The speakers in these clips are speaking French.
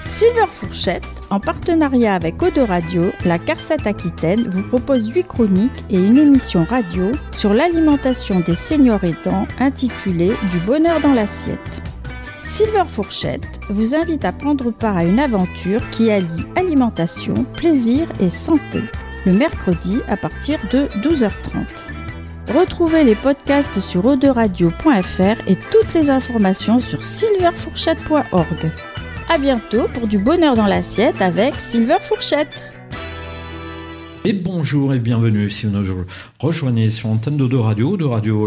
Silver Fourchette, en partenariat avec Eau de Radio, la CARSAT Aquitaine vous propose 8 chroniques et une émission radio sur l'alimentation des seniors aidants intitulée « Du bonheur dans l'assiette ». Silver Fourchette vous invite à prendre part à une aventure qui allie alimentation, plaisir et santé, le mercredi à partir de 12h30. Retrouvez les podcasts sur eauderadio.fr et toutes les informations sur silverfourchette.org. À bientôt pour du bonheur dans l'assiette avec Silver Fourchette. Et bonjour et bienvenue si vous nous rejoignez sur l'antenne d'Eau de Radio,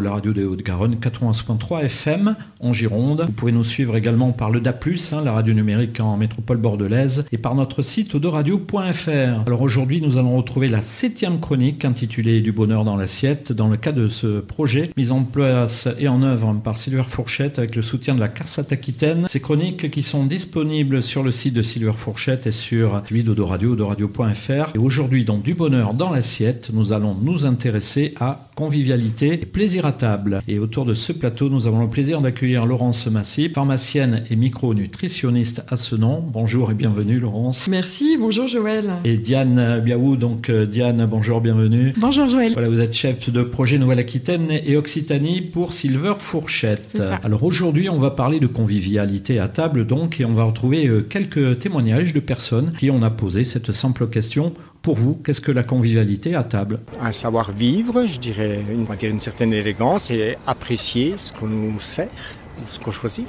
la radio des Hauts-de-Garonne, 91.3 FM en Gironde. Vous pouvez nous suivre également par le DA+, la radio numérique en métropole bordelaise, et par notre site eauderadio.fr. Alors aujourd'hui, nous allons retrouver la 7e chronique intitulée Du bonheur dans l'assiette, dans le cadre de ce projet mis en place et en œuvre par Silver Fourchette avec le soutien de la CARSAT Aquitaine. Ces chroniques qui sont disponibles sur le site de Silver Fourchette et sur celui d'Eau de Radio, eauderadio.fr. Et aujourd'hui, dans Du bonheur dans l'assiette, nous allons nous intéresser à convivialité et plaisir à table. Et autour de ce plateau, nous avons le plaisir d'accueillir Laurence Massy, pharmacienne et micronutritionniste à Senon. Bonjour et bienvenue Laurence. Merci, bonjour Joël. Et Diane Biaou, donc Diane, bonjour, bienvenue. Bonjour Joël. Voilà, vous êtes chef de projet Nouvelle-Aquitaine et Occitanie pour Silver Fourchette. Alors aujourd'hui, on va parler de convivialité à table donc, et on va retrouver quelques témoignages de personnes qui ont posé cette simple question. Pour vous, qu'est-ce que la convivialité à table ? Un savoir-vivre, je dirais, une certaine élégance et apprécier ce qu'on nous sert, ce qu'on choisit.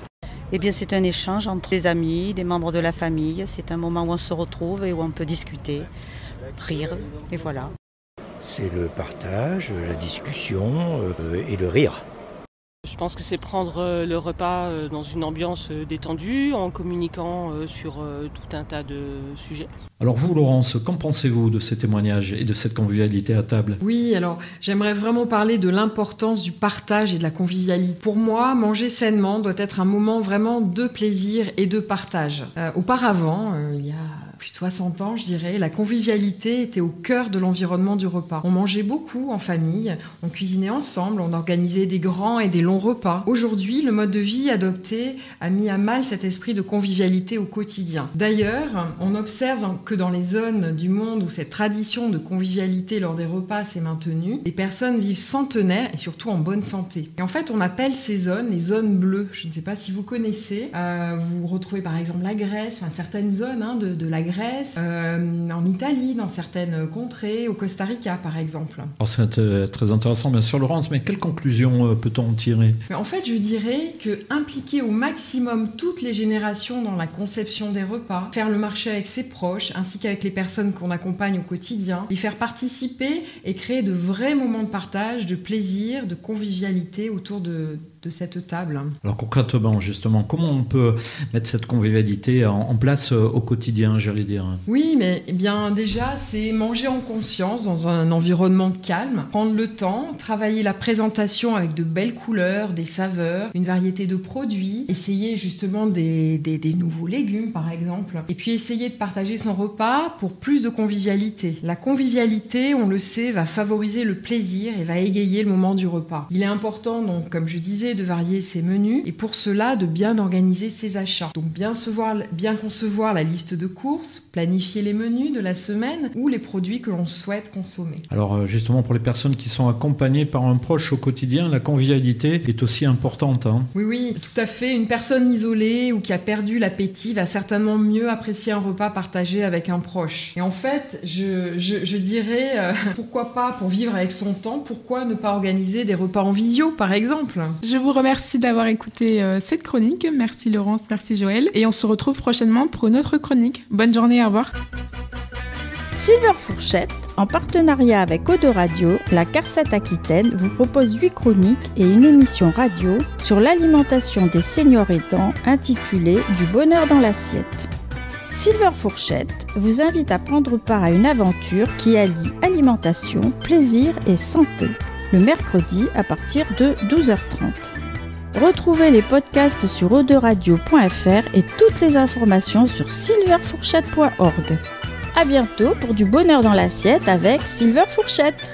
Eh bien, c'est un échange entre des amis, des membres de la famille. C'est un moment où on se retrouve et où on peut discuter, rire, et voilà. C'est le partage, la discussion et le rire. Je pense que c'est prendre le repas dans une ambiance détendue, en communiquant sur tout un tas de sujets. Alors vous, Laurence, qu'en pensez-vous de ces témoignages et de cette convivialité à table ? Oui, alors j'aimerais vraiment parler de l'importance du partage et de la convivialité. Pour moi, manger sainement doit être un moment vraiment de plaisir et de partage. Auparavant, il y a plus de 60 ans, je dirais, la convivialité était au cœur de l'environnement du repas. On mangeait beaucoup en famille, on cuisinait ensemble, on organisait des grands et des longs repas. Aujourd'hui, le mode de vie adopté a mis à mal cet esprit de convivialité au quotidien. D'ailleurs, on observe que dans les zones du monde où cette tradition de convivialité lors des repas s'est maintenue, les personnes vivent centenaires et surtout en bonne santé. Et en fait, on appelle ces zones les zones bleues. Je ne sais pas si vous connaissez. Vous retrouvez par exemple la Grèce, certaines zones de la Grèce, en Italie, dans certaines contrées, au Costa Rica par exemple. Alors c'est très intéressant bien sûr Laurence, mais quelles conclusions peut-on en tirer ? En fait, je dirais que impliquer au maximum toutes les générations dans la conception des repas, faire le marché avec ses proches, ainsi qu'avec les personnes qu'on accompagne au quotidien, les faire participer et créer de vrais moments de partage, de plaisir, de convivialité autour de cette table. Alors concrètement, justement, comment on peut mettre cette convivialité en place au quotidien, j'allais dire ? Oui, mais bien déjà, c'est manger en conscience dans un environnement calme, prendre le temps, travailler la présentation avec de belles couleurs, des saveurs, une variété de produits, essayer justement des nouveaux légumes par exemple, et puis essayer de partager son repas pour plus de convivialité. La convivialité, on le sait, va favoriser le plaisir et va égayer le moment du repas. Il est important donc, comme je disais, de varier ses menus et pour cela de bien organiser ses achats. Donc bien concevoir la liste de courses, planifier les menus de la semaine ou les produits que l'on souhaite consommer. Alors justement pour les personnes qui sont accompagnées par un proche au quotidien, la convivialité est aussi importante. Oui, tout à fait. Une personne isolée ou qui a perdu l'appétit va certainement mieux apprécier un repas partagé avec un proche. Et en fait, je dirais, pourquoi pas, pour vivre avec son temps, pourquoi ne pas organiser des repas en visio par exemple ? Je vous remercie d'avoir écouté cette chronique. Merci Laurence, merci Joël. Et on se retrouve prochainement pour une autre chronique. Bonne journée, au revoir. Silver Fourchette, en partenariat avec Eau de Radio, la CARSAT Aquitaine vous propose 8 chroniques et une émission radio sur l'alimentation des seniors aidants intitulée « Du bonheur dans l'assiette ». Silver Fourchette vous invite à prendre part à une aventure qui allie alimentation, plaisir et santé, le mercredi à partir de 12h30. Retrouvez les podcasts sur eauderadio.fr et toutes les informations sur silverfourchette.org. À bientôt pour du bonheur dans l'assiette avec Silver Fourchette.